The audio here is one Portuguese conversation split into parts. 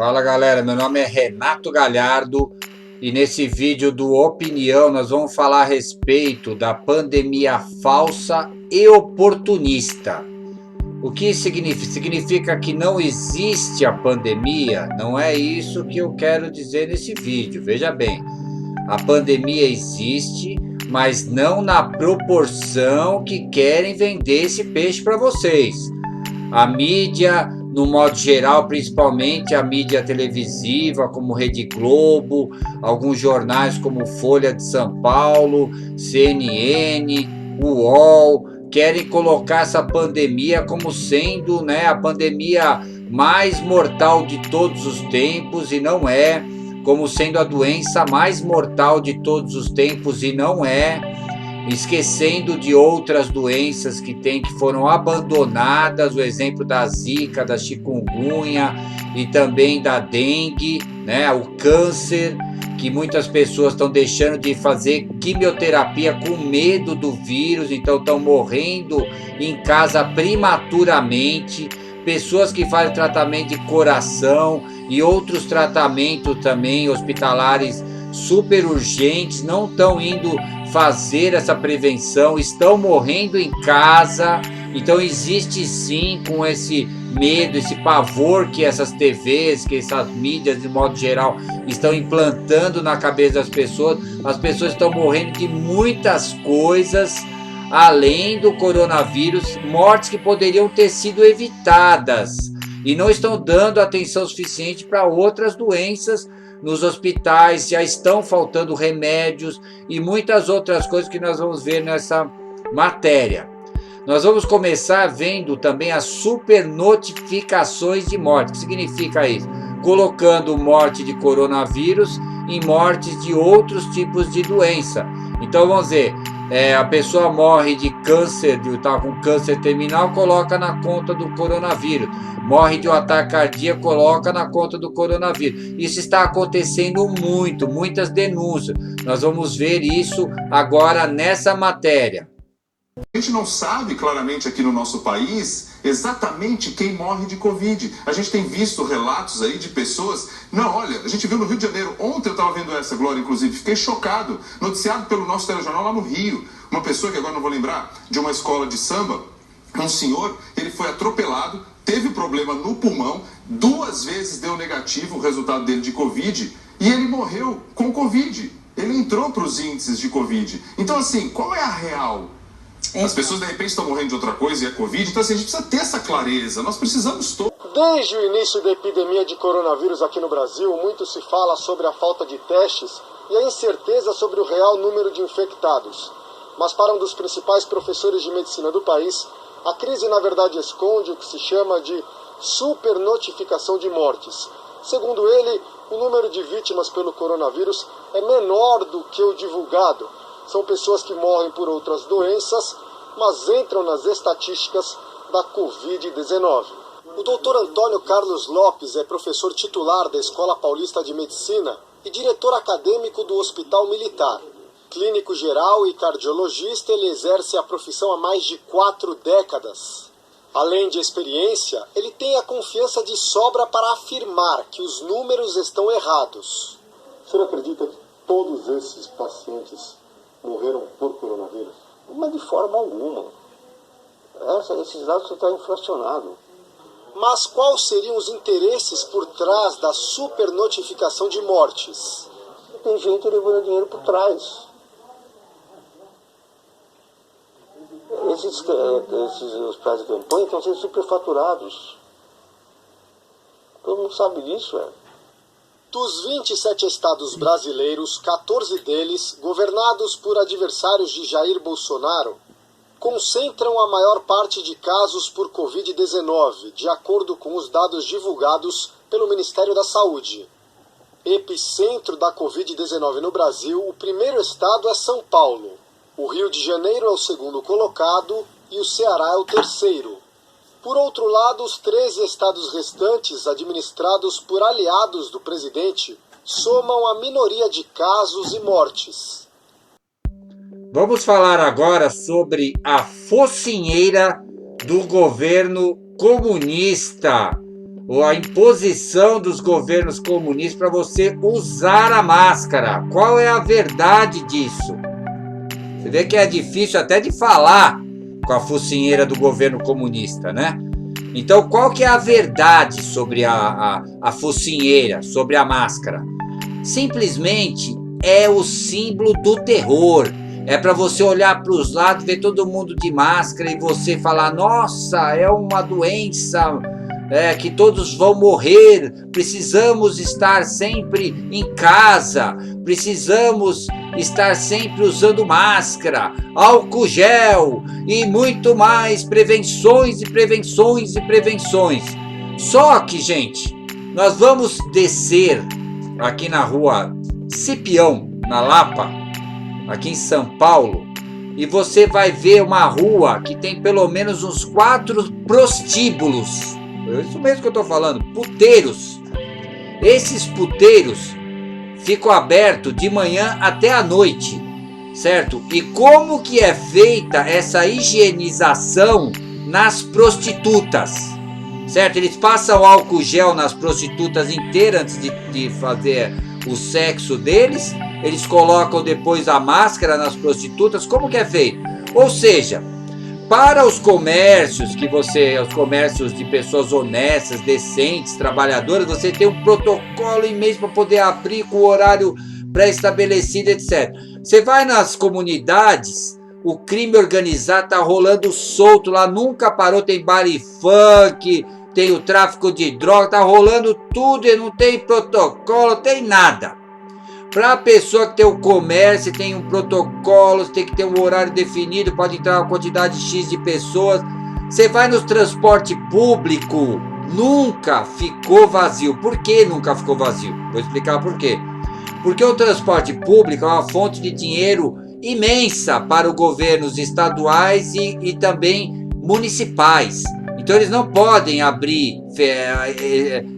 Fala galera, meu nome é Renato Galhardo e nesse vídeo do Opinião nós vamos falar a respeito da pandemia falsa e oportunista. O que significa? Significa que não existe a pandemia? Não é isso que eu quero dizer nesse vídeo. Veja bem, a pandemia existe, mas não na proporção que querem vender esse peixe para vocês. A mídia, no modo geral, principalmente a mídia televisiva, como Rede Globo, alguns jornais como Folha de São Paulo, CNN, UOL, querem colocar essa pandemia como sendo, a pandemia mais mortal de todos os tempos, e não é, como sendo a doença mais mortal de todos os tempos, e não é, esquecendo de outras doenças que foram abandonadas, o exemplo da zika, da chikungunya e também da dengue, o câncer, que muitas pessoas estão deixando de fazer quimioterapia com medo do vírus, então estão morrendo em casa prematuramente, pessoas que fazem tratamento de coração e outros tratamentos também hospitalares super urgentes, não estão indo fazer essa prevenção, estão morrendo em casa. Então existe sim, com esse medo, esse pavor que essas TVs, que essas mídias de modo geral estão implantando na cabeça das pessoas. As pessoas estão morrendo de muitas coisas além do coronavírus, mortes que poderiam ter sido evitadas, e não estão dando atenção suficiente para outras doenças. Nos hospitais já estão faltando remédios e muitas outras coisas que nós vamos ver nessa matéria. Nós vamos começar vendo também as supernotificações de morte. O que significa isso? Colocando morte de coronavírus em mortes de outros tipos de doença. Então vamos ver, a pessoa morre de câncer, está com câncer terminal, coloca na conta do coronavírus. Morre de um ataque cardíaco, coloca na conta do coronavírus. Isso está acontecendo muito, muitas denúncias. Nós vamos ver isso agora nessa matéria. A gente não sabe claramente aqui no nosso país exatamente quem morre de Covid. A gente tem visto relatos aí de pessoas... Não, olha, a gente viu no Rio de Janeiro, ontem eu estava vendo essa, Glória, inclusive, fiquei chocado, noticiado pelo nosso telejornal lá no Rio. Uma pessoa que agora não vou lembrar, de uma escola de samba, um senhor, ele foi atropelado, teve problema no pulmão, 2 vezes deu negativo o resultado dele de Covid, e ele morreu com Covid. Ele entrou para os índices de Covid. Então, assim, qual é a real? As pessoas, de repente, estão morrendo de outra coisa e é Covid. Então, assim, a gente precisa ter essa clareza. Nós precisamos todos. Desde o início da epidemia de coronavírus aqui no Brasil, muito se fala sobre a falta de testes e a incerteza sobre o real número de infectados. Mas para um dos principais professores de medicina do país, a crise, na verdade, esconde o que se chama de supernotificação de mortes. Segundo ele, o número de vítimas pelo coronavírus é menor do que o divulgado. São pessoas que morrem por outras doenças, mas entram nas estatísticas da Covid-19. O Dr. Antônio Carlos Lopes é professor titular da Escola Paulista de Medicina e diretor acadêmico do Hospital Militar. Clínico geral e cardiologista, ele exerce a profissão há mais de 4 décadas. Além de experiência, ele tem a confiança de sobra para afirmar que os números estão errados. O senhor acredita que todos esses pacientes morreram por coronavírus? Mas de forma alguma. Esses dados estão inflacionados. Mas quais seriam os interesses por trás da supernotificação de mortes? Tem gente levando dinheiro por trás. Esses hospitais de campanha estão sendo superfaturados. Todo mundo sabe disso, Dos 27 estados brasileiros, 14 deles, governados por adversários de Jair Bolsonaro, concentram a maior parte de casos por Covid-19, de acordo com os dados divulgados pelo Ministério da Saúde. Epicentro da Covid-19 no Brasil, o primeiro estado é São Paulo. O Rio de Janeiro é o segundo colocado e o Ceará é o terceiro. Por outro lado, os 13 estados restantes, administrados por aliados do presidente, somam a minoria de casos e mortes. Vamos falar agora sobre a focinheira do governo comunista. ou a imposição dos governos comunistas para você usar a máscara. Qual é a verdade disso? Você vê que é difícil até de falar com a focinheira do governo comunista, né? Então, qual que é a verdade sobre a focinheira, sobre a máscara? Simplesmente é o símbolo do terror. É para você olhar para os lados, ver todo mundo de máscara e você falar, nossa, é uma doença que todos vão morrer, precisamos estar sempre em casa, precisamos estar sempre usando máscara, álcool gel e muito mais prevenções e prevenções e prevenções. Só que, gente, nós vamos descer aqui na rua Cipião, na Lapa, aqui em São Paulo, e você vai ver uma rua que tem pelo menos uns 4 prostíbulos. É isso mesmo que eu tô falando, puteiros. Esses puteiros ficam abertos de manhã até a noite, certo? E como que é feita essa higienização nas prostitutas, certo? Eles passam álcool gel nas prostitutas inteiras antes de fazer o sexo deles, eles colocam depois a máscara nas prostitutas. Como que é feito? Ou seja, para os comércios os comércios de pessoas honestas, decentes, trabalhadoras, você tem um protocolo imenso para poder abrir com o horário pré-estabelecido, etc. Você vai nas comunidades, o crime organizado tá rolando solto lá, nunca parou, tem baile funk, tem o tráfico de droga, tá rolando tudo e não tem protocolo, tem nada. Para a pessoa que tem o comércio, tem um protocolo, tem que ter um horário definido, pode entrar uma quantidade X de pessoas. Você vai no transporte público, nunca ficou vazio. Por que nunca ficou vazio? Vou explicar por quê. Porque o transporte público é uma fonte de dinheiro imensa para os governos estaduais e também municipais. Então eles não podem abrir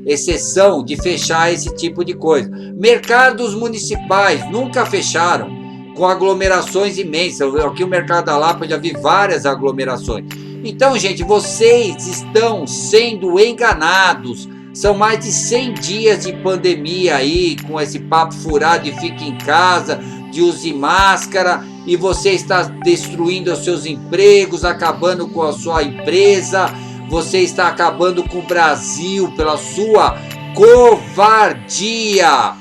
exceção de fechar esse tipo de coisa. Mercados municipais nunca fecharam, com aglomerações imensas. Aqui o Mercado da Lapa, eu já vi várias aglomerações. Então, gente, vocês estão sendo enganados. São mais de 100 dias de pandemia aí, com esse papo furado de fique em casa, de use máscara, e você está destruindo os seus empregos, acabando com a sua empresa. Você está acabando com o Brasil pela sua covardia,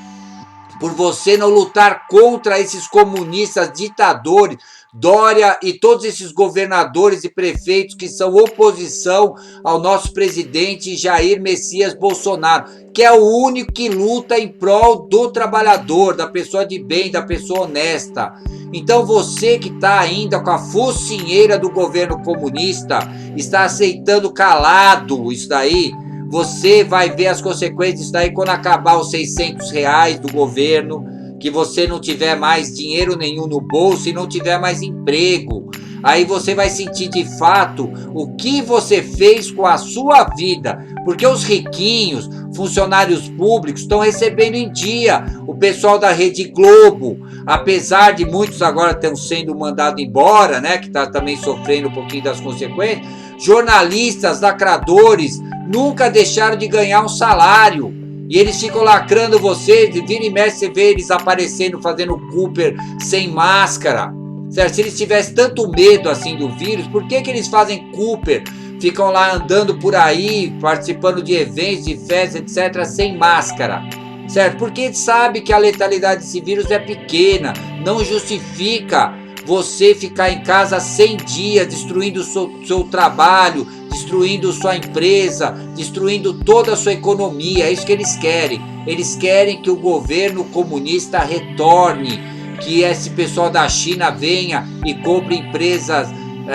por você não lutar contra esses comunistas ditadores, Dória e todos esses governadores e prefeitos que são oposição ao nosso presidente Jair Messias Bolsonaro, que é o único que luta em prol do trabalhador, da pessoa de bem, da pessoa honesta. Então você que está ainda com a focinheira do governo comunista, está aceitando calado isso daí, você vai ver as consequências disso daí quando acabar os R$600 do governo, que você não tiver mais dinheiro nenhum no bolso e não tiver mais emprego. Aí você vai sentir de fato o que você fez com a sua vida, porque os riquinhos, funcionários públicos, estão recebendo em dia. O pessoal da Rede Globo, apesar de muitos agora estão sendo mandados embora, né, que está também sofrendo um pouquinho das consequências, jornalistas, lacradores, nunca deixaram de ganhar um salário. E eles ficam lacrando você, de vira e mexe você vê eles aparecendo, fazendo Cooper sem máscara. Certo? Se eles tivessem tanto medo assim do vírus, por que eles fazem Cooper? Ficam lá andando por aí, participando de eventos, de festas, etc., sem máscara. Certo? Porque eles sabem que a letalidade desse vírus é pequena, não justifica você ficar em casa 100 dias, destruindo o seu trabalho, destruindo sua empresa, destruindo toda a sua economia. É isso que eles querem. Eles querem que o governo comunista retorne, que esse pessoal da China venha e compre empresas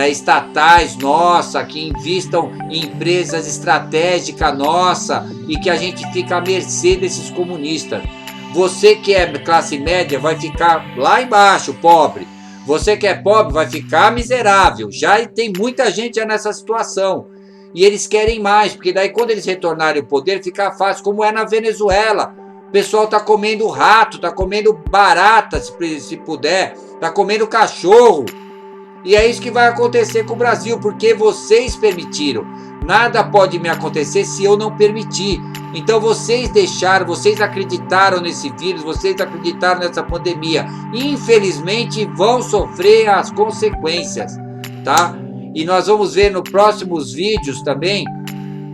estatais nossa, que invistam em empresas estratégicas nossa e que a gente fica à mercê desses comunistas. Você que é classe média vai ficar lá embaixo, pobre. Você que é pobre vai ficar miserável. Já tem muita gente já nessa situação. E eles querem mais, porque daí quando eles retornarem ao poder, fica fácil, como é na Venezuela. O pessoal tá comendo rato, tá comendo barata, se puder, tá comendo cachorro. E é isso que vai acontecer com o Brasil, porque vocês permitiram. Nada pode me acontecer se eu não permitir. Então vocês acreditaram nesse vírus, vocês acreditaram nessa pandemia. Infelizmente vão sofrer as consequências, tá? E nós vamos ver nos próximos vídeos também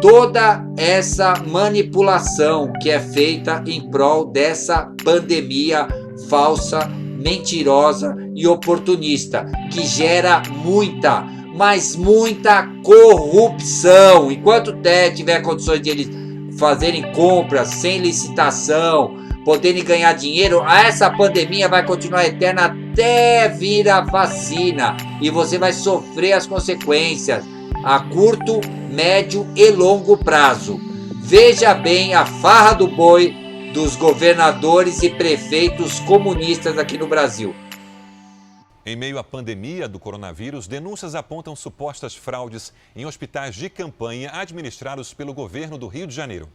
toda essa manipulação que é feita em prol dessa pandemia falsa, mentirosa e oportunista, que gera muita, mas muita corrupção. Enquanto tiver condições de eles fazerem compras sem licitação, poderem ganhar dinheiro, essa pandemia vai continuar eterna até vir a vacina, e você vai sofrer as consequências a curto, médio e longo prazo. Veja bem a farra do boi dos governadores e prefeitos comunistas aqui no Brasil. Em meio à pandemia do coronavírus, denúncias apontam supostas fraudes em hospitais de campanha administrados pelo governo do Rio de Janeiro.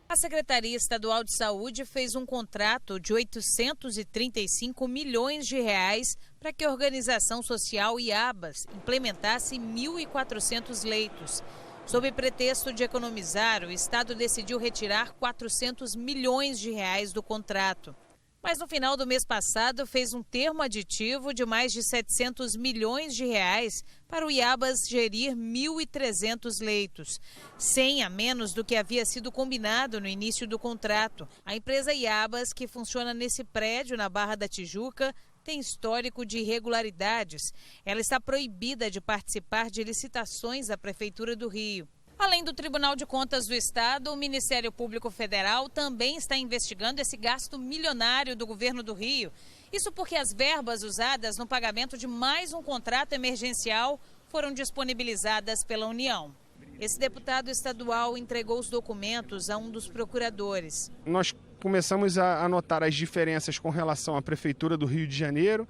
A Secretaria Estadual de Saúde fez um contrato de 835 milhões de reais para que a organização social IABAS implementasse 1.400 leitos. Sob pretexto de economizar, o Estado decidiu retirar 400 milhões de reais do contrato. Mas no final do mês passado fez um termo aditivo de mais de 700 milhões de reais para o IABAS gerir 1.300 leitos, 100 a menos do que havia sido combinado no início do contrato. A empresa IABAS, que funciona nesse prédio na Barra da Tijuca, tem histórico de irregularidades. Ela está proibida de participar de licitações da Prefeitura do Rio. Além do Tribunal de Contas do Estado, o Ministério Público Federal também está investigando esse gasto milionário do governo do Rio. Isso porque as verbas usadas no pagamento de mais um contrato emergencial foram disponibilizadas pela União. Esse deputado estadual entregou os documentos a um dos procuradores. Nós começamos a notar as diferenças com relação à Prefeitura do Rio de Janeiro,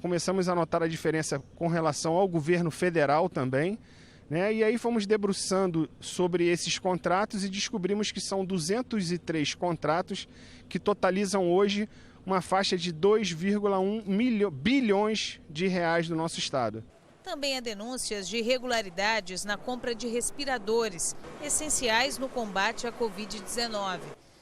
começamos a notar a diferença com relação ao governo federal também. E aí fomos debruçando sobre esses contratos e descobrimos que são 203 contratos que totalizam hoje uma faixa de 2,1 bilhões de reais do nosso estado. Também há denúncias de irregularidades na compra de respiradores, essenciais no combate à Covid-19.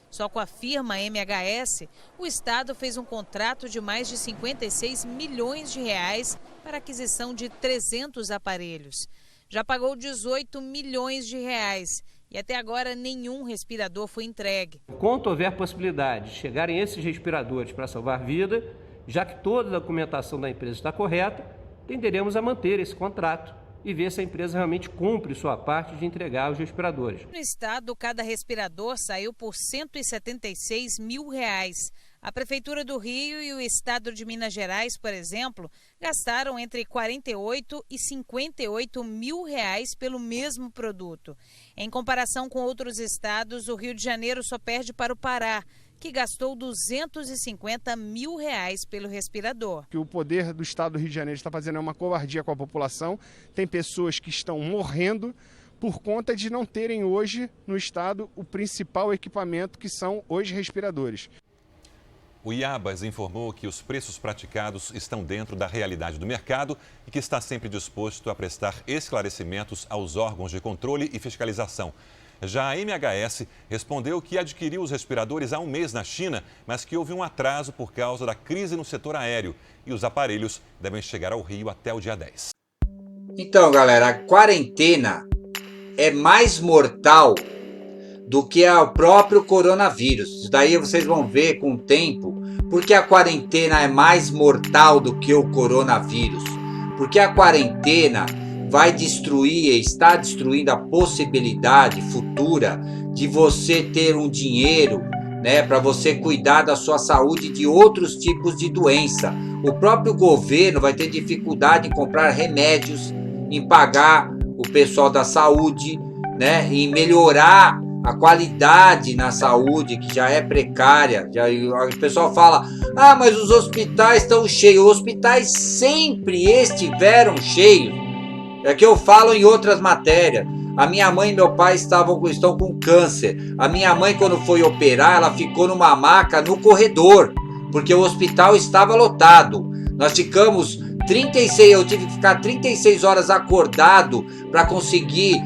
Só com a firma MHS, o Estado fez um contrato de mais de 56 milhões de reais para a aquisição de 300 aparelhos. Já pagou 18 milhões de reais e até agora nenhum respirador foi entregue. Quando houver possibilidade de chegarem esses respiradores para salvar vida, já que toda a documentação da empresa está correta, tenderemos a manter esse contrato e ver se a empresa realmente cumpre sua parte de entregar os respiradores. No estado, cada respirador saiu por R$ 176 mil. A Prefeitura do Rio e o Estado de Minas Gerais, por exemplo, gastaram entre 48 e 58 mil reais pelo mesmo produto. Em comparação com outros estados, o Rio de Janeiro só perde para o Pará, que gastou 250 mil reais pelo respirador. O que o poder do estado do Rio de Janeiro está fazendo é uma covardia com a população. Tem pessoas que estão morrendo por conta de não terem hoje no estado o principal equipamento, que são os respiradores. O IABAS informou que os preços praticados estão dentro da realidade do mercado e que está sempre disposto a prestar esclarecimentos aos órgãos de controle e fiscalização. Já a MHS respondeu que adquiriu os respiradores há um mês na China, mas que houve um atraso por causa da crise no setor aéreo e os aparelhos devem chegar ao Rio até o dia 10. Então, galera, a quarentena é mais mortal do que o próprio coronavírus. Isso daí vocês vão ver com o tempo, porque a quarentena é mais mortal do que o coronavírus. Porque a quarentena vai destruir, está destruindo a possibilidade futura de você ter um dinheiro, para você cuidar da sua saúde e de outros tipos de doença. O próprio governo vai ter dificuldade em comprar remédios, em pagar o pessoal da saúde, em melhorar a qualidade na saúde, que já é precária. O pessoal fala, mas os hospitais estão cheios. Os hospitais sempre estiveram cheios. É que eu falo em outras matérias. A minha mãe e meu pai estão com câncer. A minha mãe, quando foi operar, ela ficou numa maca no corredor, porque o hospital estava lotado. Nós ficamos eu tive que ficar 36 horas acordado para conseguir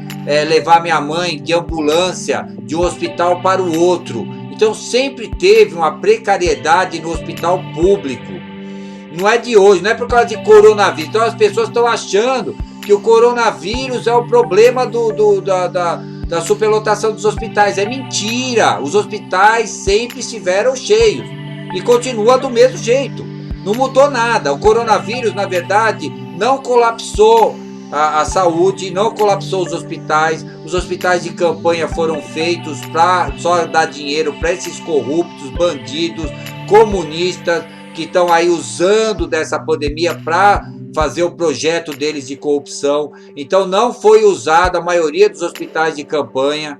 levar minha mãe de ambulância de um hospital para o outro. Então sempre teve uma precariedade no hospital público. Não é de hoje, não é por causa de coronavírus. Então as pessoas estão achando que o coronavírus é o problema da superlotação dos hospitais. É mentira. Os hospitais sempre estiveram cheios e continua do mesmo jeito. Não mudou nada. O coronavírus, na verdade, não colapsou a saúde, não colapsou os hospitais. Os hospitais de campanha foram feitos para só dar dinheiro para esses corruptos, bandidos, comunistas, que estão aí usando dessa pandemia para fazer o projeto deles de corrupção. Então não foi usado, a maioria dos hospitais de campanha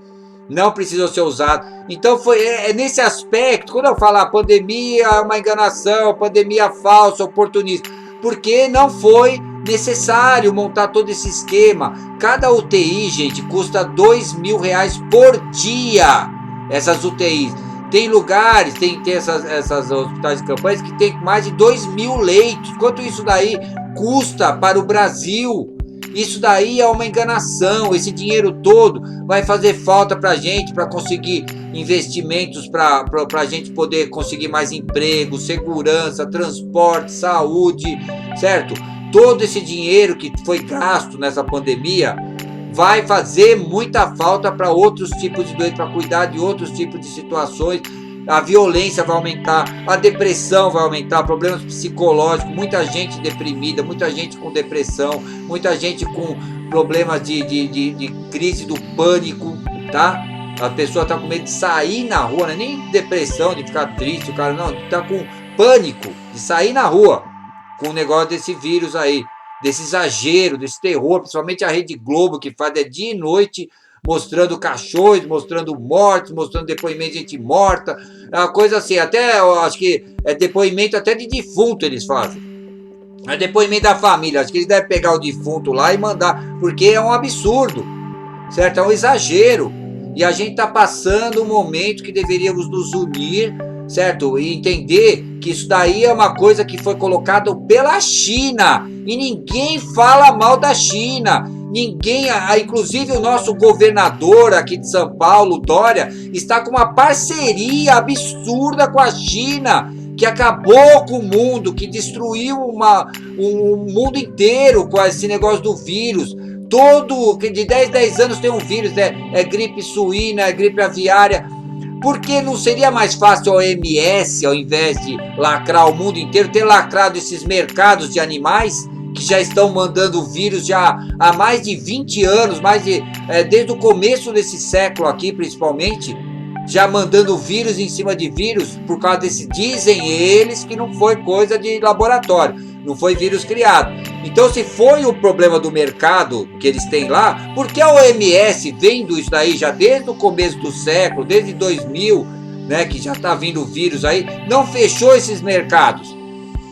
não precisou ser usado. Então é nesse aspecto, quando eu falo a pandemia é uma enganação, pandemia falsa, oportunista, porque não foi necessário montar todo esse esquema. Cada UTI, gente, custa R$2.000 por dia, essas UTIs. Tem lugares, tem essas hospitais de campanha que tem mais de 2.000 leitos. Quanto isso daí custa para o Brasil? Isso daí é uma enganação. Esse dinheiro todo vai fazer falta para a gente, para conseguir investimentos, para a gente poder conseguir mais emprego, segurança, transporte, saúde, certo? Todo esse dinheiro que foi gasto nessa pandemia vai fazer muita falta para outros tipos de doenças, para cuidar de outros tipos de situações. A violência vai aumentar, a depressão vai aumentar, problemas psicológicos, muita gente deprimida, muita gente com depressão, muita gente com problemas de crise do pânico, tá? A pessoa tá com medo de sair na rua, não é nem depressão, de ficar triste, o cara não, tá com pânico de sair na rua com o negócio desse vírus aí, desse exagero, desse terror, principalmente a Rede Globo, que faz dia e noite, mostrando cachorros, mostrando mortes, mostrando depoimento de gente morta, é uma coisa assim, até, eu acho que é depoimento até de defunto eles fazem, é depoimento da família, acho que eles devem pegar o defunto lá e mandar, porque é um absurdo, certo? É um exagero, e a gente tá passando um momento que deveríamos nos unir, certo? E entender que isso daí é uma coisa que foi colocado pela China, e ninguém fala mal da China, ninguém, inclusive o nosso governador aqui de São Paulo, Dória, está com uma parceria absurda com a China, que acabou com o mundo, que destruiu o mundo inteiro com esse negócio do vírus. Todo, de 10 anos tem um vírus, é gripe suína, é gripe aviária. Por que não seria mais fácil a OMS, ao invés de lacrar o mundo inteiro, ter lacrado esses mercados de animais que já estão mandando vírus já há mais de 20 anos, desde o começo desse século aqui principalmente, já mandando vírus em cima de vírus, por causa desse, dizem eles que não foi coisa de laboratório, não foi vírus criado. Então, se foi o problema do mercado que eles têm lá, por que a OMS, vendo isso daí já desde o começo do século, desde 2000, né, que já está vindo o vírus aí, não fechou esses mercados?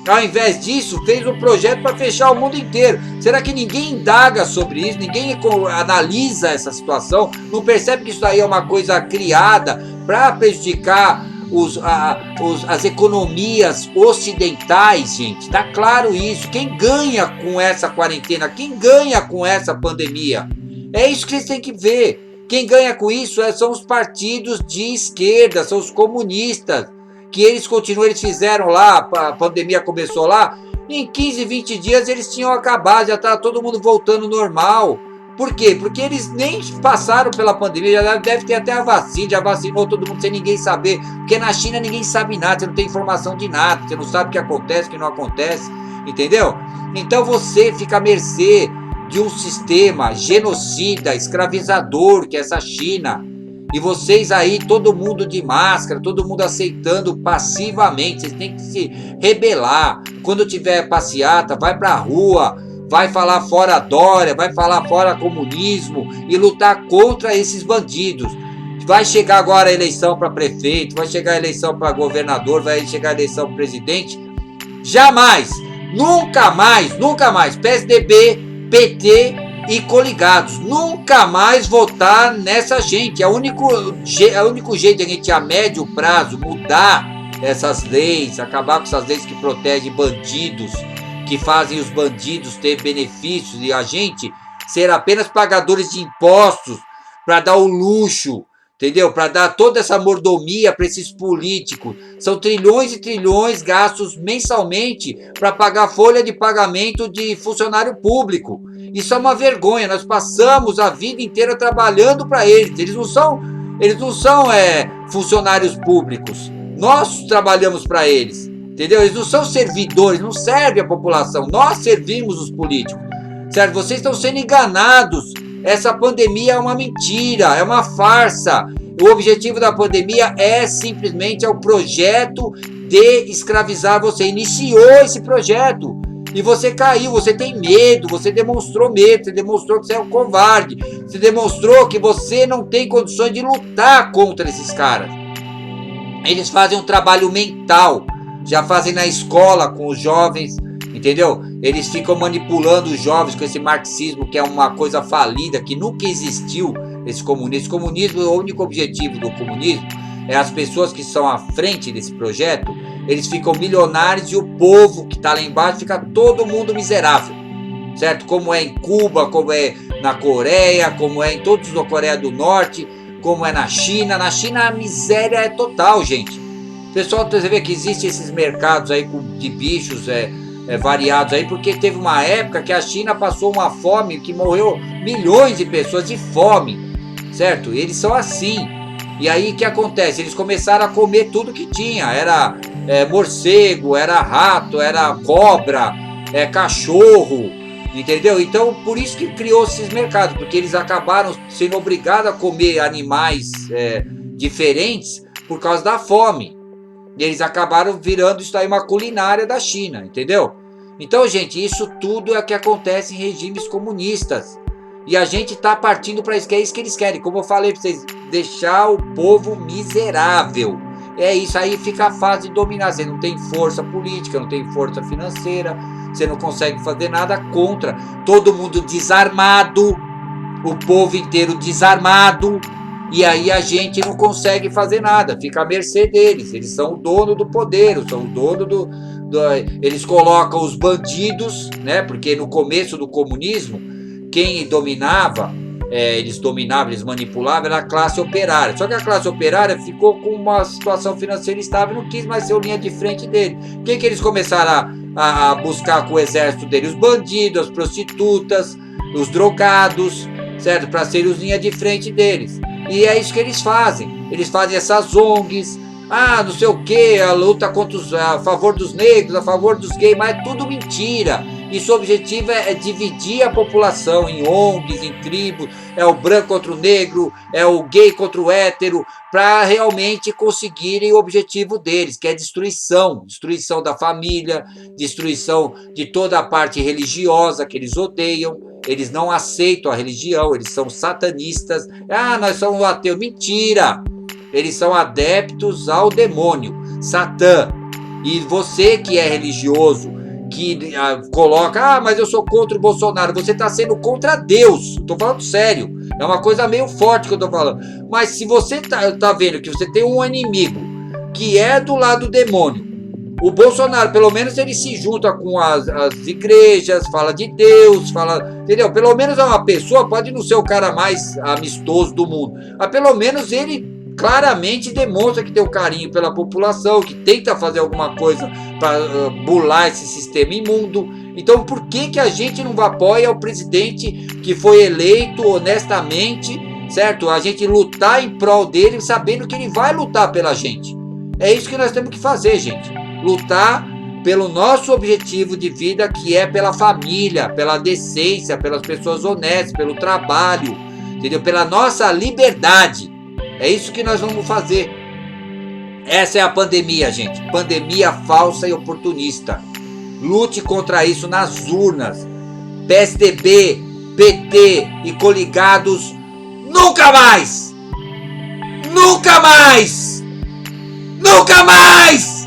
Ao invés disso, fez um projeto para fechar o mundo inteiro. Será que ninguém indaga sobre isso? Ninguém analisa essa situação? Não percebe que isso aí é uma coisa criada para prejudicar as economias ocidentais, gente? Tá claro isso. Quem ganha com essa quarentena? Quem ganha com essa pandemia? É isso que vocês têm que ver. Quem ganha com isso são os partidos de esquerda, são os comunistas, que eles continuam, eles fizeram lá, a pandemia começou lá, em 15, 20 dias eles tinham acabado, já estava todo mundo voltando normal. Por quê? Porque eles nem passaram pela pandemia, já deve ter até a vacina, já vacinou todo mundo sem ninguém saber, porque na China ninguém sabe nada, você não tem informação de nada, você não sabe o que acontece, o que não acontece, entendeu? Então você fica à mercê de um sistema genocida, escravizador, que é essa China. E vocês aí, todo mundo de máscara, todo mundo aceitando passivamente, vocês têm que se rebelar. Quando tiver passeata, vai pra rua, vai falar fora Dória, vai falar fora comunismo e lutar contra esses bandidos. Vai chegar agora a eleição para prefeito, vai chegar a eleição para governador, vai chegar a eleição para presidente. Jamais, nunca mais, PSDB, PT e coligados, nunca mais votar nessa gente. É o único jeito de a gente a médio prazo mudar essas leis, acabar com essas leis que protegem bandidos, que fazem os bandidos ter benefícios e a gente ser apenas pagadores de impostos para dar o luxo, entendeu? Para dar toda essa mordomia para esses políticos. São trilhões e trilhões gastos mensalmente para pagar folha de pagamento de funcionário público. Isso é uma vergonha. Nós passamos a vida inteira trabalhando para eles. Eles não são funcionários públicos. Nós trabalhamos para eles, entendeu? Eles não são servidores, não servem a população. Nós servimos os políticos, certo? Vocês estão sendo enganados. Essa pandemia é uma mentira, é uma farsa. O objetivo da pandemia é simplesmente o projeto de escravizar você. Iniciou esse projeto e você caiu, você tem medo, você demonstrou medo, você demonstrou que você é um covarde, você demonstrou que você não tem condições de lutar contra esses caras. Eles fazem um trabalho mental, já fazem na escola com os jovens, entendeu? Eles ficam manipulando os jovens com esse marxismo, que é uma coisa falida, que nunca existiu, esse comunismo. Esse comunismo, o único objetivo do comunismo é as pessoas que são à frente desse projeto, eles ficam milionários e o povo que está lá embaixo fica todo mundo miserável, certo? Como é em Cuba, como é na Coreia, como é em todos os Coreia do Norte, como é na China. Na China a miséria é total, gente. Pessoal, você vê que existem esses mercados aí de bichos variados aí, porque teve uma época que a China passou uma fome que morreu milhões de pessoas de fome, certo? Eles são assim. E aí o que acontece? Eles começaram a comer tudo que tinha. Era morcego, era rato, era cobra, cachorro, entendeu? Então por isso que criou esses mercados, porque eles acabaram sendo obrigados a comer animais diferentes por causa da fome. E eles acabaram virando isso aí uma culinária da China, entendeu? Então, gente, isso tudo é o que acontece em regimes comunistas. E a gente tá partindo para isso, que é isso que eles querem. Como eu falei para vocês, deixar o povo miserável. É isso aí, fica a fase de dominar. Você não tem força política, não tem força financeira, você não consegue fazer nada contra. Todo mundo desarmado, o povo inteiro desarmado. E aí a gente não consegue fazer nada, fica à mercê deles. Eles são o dono do poder, são o dono eles colocam os bandidos, né? Porque no começo do comunismo, quem dominava, eles manipulavam, era a classe operária. Só que a classe operária ficou com uma situação financeira estável e não quis mais ser o linha de frente dele. Quem que eles começaram a buscar com o exército dele? Os bandidos, as prostitutas, os drogados, certo? Para serem os linha de frente deles. E é isso que eles fazem. Eles fazem essas ONGs, não sei o que, a luta a favor dos negros, a favor dos gays, mas é tudo mentira. E seu objetivo é dividir a população em ONGs, em tribos, é o branco contra o negro, é o gay contra o hétero, para realmente conseguirem o objetivo deles, que é destruição da família, destruição de toda a parte religiosa que eles odeiam. Eles não aceitam a religião, eles são satanistas. Nós somos ateus. Mentira! Eles são adeptos ao demônio, Satã. E você que é religioso, que coloca, mas eu sou contra o Bolsonaro, você está sendo contra Deus. Estou falando sério. É uma coisa meio forte que eu estou falando. Mas se você tá vendo que você tem um inimigo que é do lado do demônio, o Bolsonaro, pelo menos ele se junta com as igrejas, fala de Deus, entendeu? Pelo menos é uma pessoa, pode não ser o cara mais amistoso do mundo, mas pelo menos ele claramente demonstra que tem um carinho pela população, que tenta fazer alguma coisa para burlar esse sistema imundo. Então por que a gente não apoia o presidente que foi eleito honestamente, certo? A gente lutar em prol dele, sabendo que ele vai lutar pela gente. É isso que nós temos que fazer, gente. Lutar pelo nosso objetivo de vida, que é pela família, pela decência, pelas pessoas honestas, pelo trabalho, entendeu? Pela nossa liberdade. É isso que nós vamos fazer. Essa é a pandemia, gente. Pandemia falsa e oportunista. Lute contra isso nas urnas. PSDB, PT e coligados, nunca mais! Nunca mais! Nunca mais!